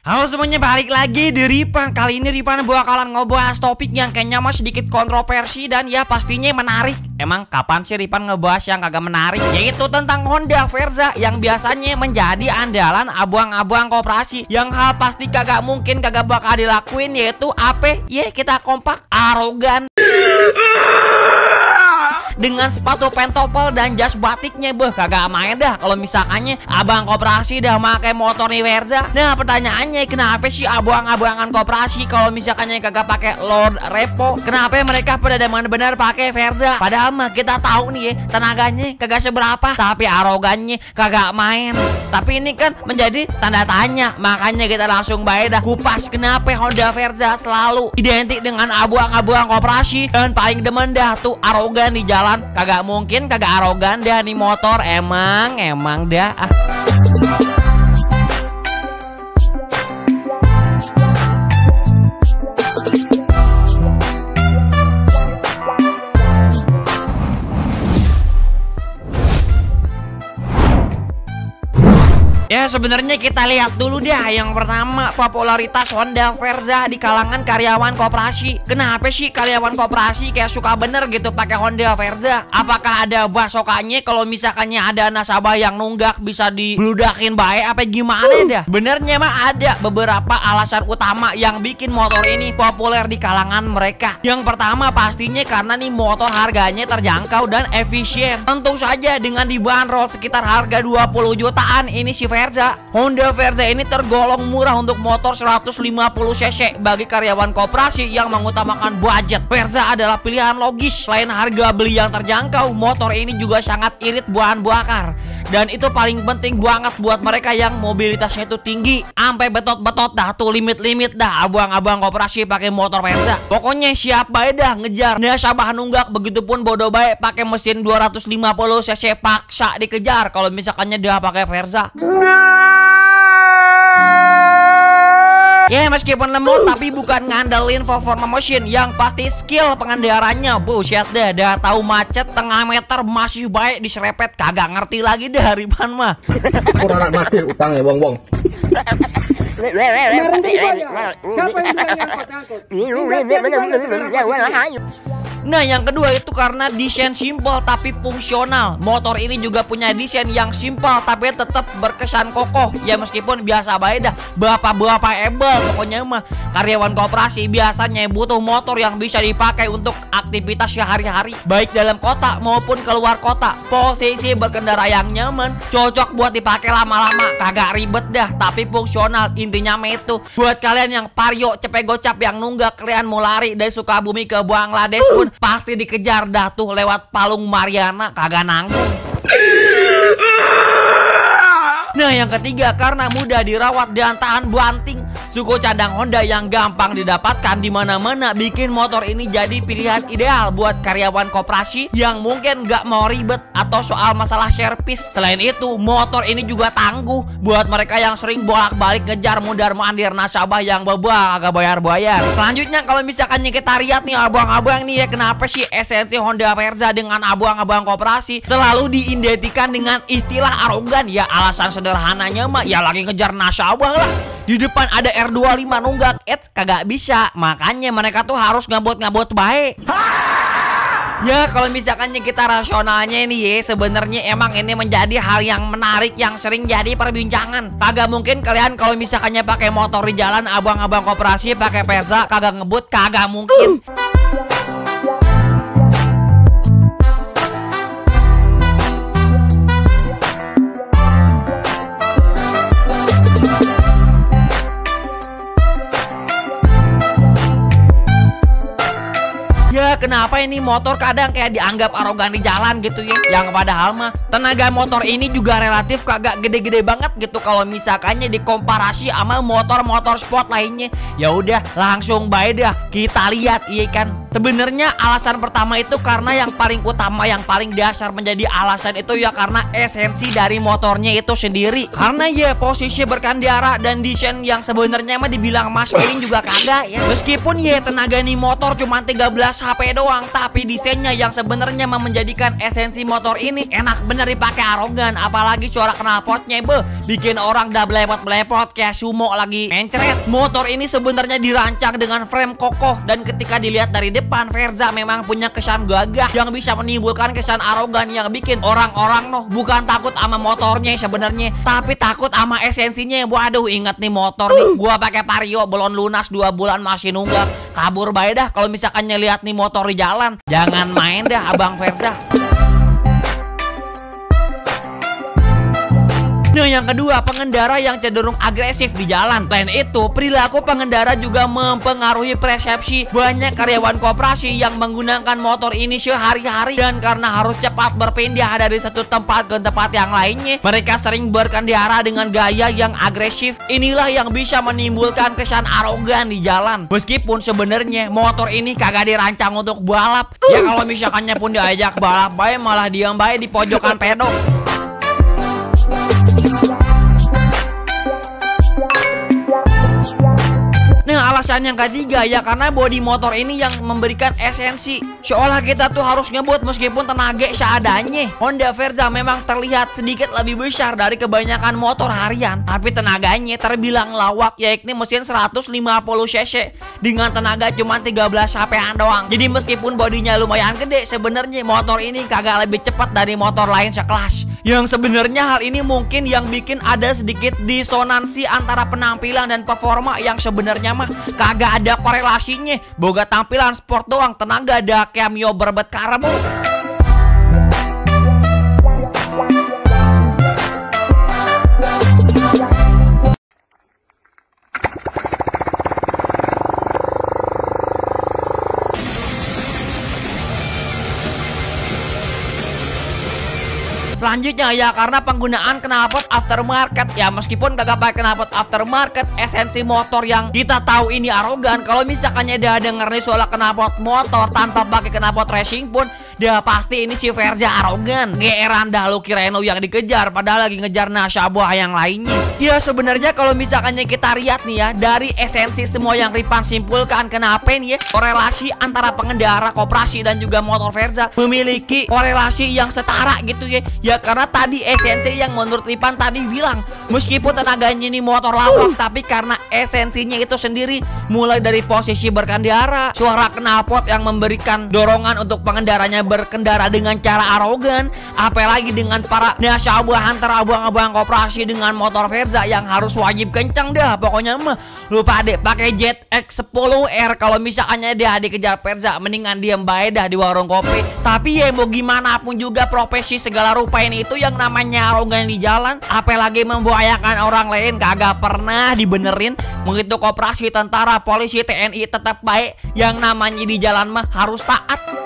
Halo semuanya, balik lagi di Ripan. Kali ini Ripan bakalan ngebahas topik yang kayaknya mah sedikit kontroversi dan ya pastinya menarik. Emang kapan sih Ripan ngebahas yang kagak menarik? Yaitu tentang Honda Verza yang biasanya menjadi andalan abang-abang koperasi, yang hal pasti kagak mungkin kagak bakal dilakuin, yaitu apa? Ya kita kompak, arogan dengan sepatu pentopel dan jas batiknya. Kagak main dah kalau misalkannya abang koperasi dah pakai motor nih Verza. Nah pertanyaannya, kenapa sih abang-abangan koperasi kalau misalkannya kagak pakai Lord Repo, kenapa mereka pada benar-benar pakai Verza? Padahal mah kita tahu nih ya, tenaganya kagak seberapa, tapi arogannya kagak main. Tapi ini kan menjadi tanda tanya, makanya kita langsung dah kupas kenapa Honda Verza selalu identik dengan abang-abang koperasi dan paling demen dah tuh arogan di jalan. Kagak mungkin kagak arogan dah nih motor, emang dah. Ya sebenarnya kita lihat dulu dah. Yang pertama, popularitas Honda Verza di kalangan karyawan koperasi. Kenapa sih karyawan koperasi kayak suka bener gitu pakai Honda Verza? Apakah ada basokannya kalau misalkannya ada nasabah yang nunggak bisa dibludakin baik apa gimana dah? Benernya mah ada beberapa alasan utama yang bikin motor ini populer di kalangan mereka. Yang pertama pastinya karena nih motor harganya terjangkau dan efisien. Tentu saja dengan dibanderol sekitar harga 20 jutaan ini si Verza. Honda Verza ini tergolong murah untuk motor 150 cc bagi karyawan koperasi yang mengutamakan budget. Verza adalah pilihan logis. Selain harga beli yang terjangkau, motor ini juga sangat irit bahan bakar. Dan itu paling penting banget buat mereka yang mobilitasnya itu tinggi, sampai betot-betot dah tuh, limit-limit dah abang-abang koperasi pakai motor Verza. Pokoknya siapa dah ngejar nasabah nunggak, begitupun bodoh baik pakai mesin 250 cc paksa dikejar kalau misalkannya dia pakai Verza. Ya meskipun lemot tapi bukan ngandelin performa mesin, yang pasti skill pengendaranya buset dah tahu macet tengah meter masih baik diserepet, kagak ngerti lagi dah Ripan mah. Kurang anak mati utang ya bong. Nah yang kedua itu karena desain simple tapi fungsional. Motor ini juga punya desain yang simple tapi tetap berkesan kokoh. Ya meskipun biasa baik dah bapak-bapak ebel, pokoknya mah karyawan koperasi biasanya butuh motor yang bisa dipakai untuk aktivitas sehari-hari, baik dalam kota maupun keluar kota. Posisi berkendara yang nyaman, cocok buat dipakai lama-lama, kagak ribet dah tapi fungsional. Intinya mah itu buat kalian yang pario cepet gocap yang nunggak, kalian mau lari dari Sukabumi ke Bangladesh pun pasti dikejar dah tuh lewat Palung Mariana, kagak nanggung. Nah yang ketiga karena mudah dirawat dan tahan banting. Suku cadang Honda yang gampang didapatkan di mana-mana bikin motor ini jadi pilihan ideal buat karyawan koperasi yang mungkin nggak mau ribet atau soal masalah servis. Selain itu, motor ini juga tangguh buat mereka yang sering bolak-balik ngejar mundar-mandir nasabah yang bebal agak bayar-bayar. Selanjutnya kalau misalkan kita lihat nih abang-abang nih ya, kenapa sih esensi Honda Verza dengan abang-abang koperasi selalu diidentikan dengan istilah arogan? Ya alasan sederhananya mah ya lagi ngejar nasabah lah. Di depan ada R25 nunggak, kagak bisa. Makanya mereka tuh harus ngabot-ngabot baik. Ya kalau misalkannya kita rasionalnya ini ya, sebenarnya emang ini menjadi hal yang menarik yang sering jadi perbincangan. Kagak mungkin kalian kalau misalkannya pakai motor di jalan abang-abang koperasi pakai Verza kagak ngebut, kagak mungkin. Ya kenapa ini motor kadang kayak dianggap arogan di jalan gitu ya, yang padahal mah tenaga motor ini juga relatif kagak gede-gede banget gitu kalau misalkannya dikomparasi sama motor-motor sport lainnya. Ya udah langsung baik dah kita lihat iya kan. Sebenarnya alasan pertama itu karena yang paling utama, yang paling dasar menjadi alasan itu ya karena esensi dari motornya itu sendiri. Karena ya posisi berkendara dan desain yang sebenarnya mah dibilang maskulin juga kagak ya. Meskipun ya tenaga nih motor cuma 13 HP doang, tapi desainnya yang sebenarnya menjadikan esensi motor ini enak bener dipakai arogan. Apalagi suara knalpotnya bikin orang dah belepot-belepot kayak sumo lagi mencret. Motor ini sebenarnya dirancang dengan frame kokoh dan ketika dilihat dari depan, Verza memang punya kesan gagah yang bisa menimbulkan kesan arogan yang bikin orang-orang bukan takut sama motornya sebenarnya, tapi takut sama esensinya. Waduh, ingat nih motor nih, gua pakai Vario belum lunas 2 bulan masih nunggak. Kabur bae dah kalau misalkan lihat nih motor di jalan. Jangan main dah Abang Verza. Nah, yang kedua, pengendara yang cenderung agresif di jalan. Selain itu, perilaku pengendara juga mempengaruhi persepsi banyak karyawan koperasi yang menggunakan motor ini sehari-hari. Dan karena harus cepat berpindah dari satu tempat ke tempat yang lainnya, mereka sering berkendara dengan gaya yang agresif. Inilah yang bisa menimbulkan kesan arogan di jalan. Meskipun sebenarnya motor ini kagak dirancang untuk balap. Ya kalau misalkannya pun diajak balap bae malah diam bae di pojokan pedok. Nah, alasan yang ketiga ya karena bodi motor ini yang memberikan esensi. Seolah kita tuh harus ngebut meskipun tenaga seadanya. Honda Verza memang terlihat sedikit lebih besar dari kebanyakan motor harian, tapi tenaganya terbilang lawak, yakni mesin 150 cc dengan tenaga cuma 13 HP-an doang. Jadi meskipun bodinya lumayan gede, sebenarnya motor ini kagak lebih cepat dari motor lain sekelas. Yang sebenarnya hal ini mungkin yang bikin ada sedikit disonansi antara penampilan dan performa yang sebenarnya mah kagak ada korelasinya. Boga tampilan sport doang, tenaga ada cameo berbet karbo. Selanjutnya ya karena penggunaan knalpot aftermarket. Ya meskipun kagak pakai knalpot aftermarket, esensi motor yang kita tahu ini arogan. Kalau misalkannya dia denger nih soal knalpot motor tanpa pakai knalpot racing pun, dia pasti ini si Verza arogan. Geeran dah lu kirain lu yang dikejar padahal lagi ngejar nasabah yang lainnya. Ya sebenarnya kalau misalkannya kita lihat nih ya dari esensi semua yang Ripan simpulkan, kenapa nih ya korelasi antara pengendara koperasi dan juga motor Verza memiliki korelasi yang setara gitu ya. Ya karena tadi esensi yang menurut Ripan tadi bilang, meskipun tenaganya ini motor lawak, tapi karena esensinya itu sendiri, mulai dari posisi berkendara, suara knalpot yang memberikan dorongan untuk pengendaranya berkendara dengan cara arogan, apalagi dengan para nasabah antara abang-abang koperasi dengan motor Verza yang harus wajib kencang dah. Pokoknya mah lupa deh pakai Jet X10R kalau misalnya dia dikejar Verza, mendingan diam bae dah di warung kopi. Tapi ya mau gimana pun juga profesi segala rupa ini itu yang namanya arogan di jalan, apalagi membahayakan orang lain, kagak pernah dibenerin. Begitu koperasi, tentara, polisi, TNI tetap baik, yang namanya di jalan mah harus taat.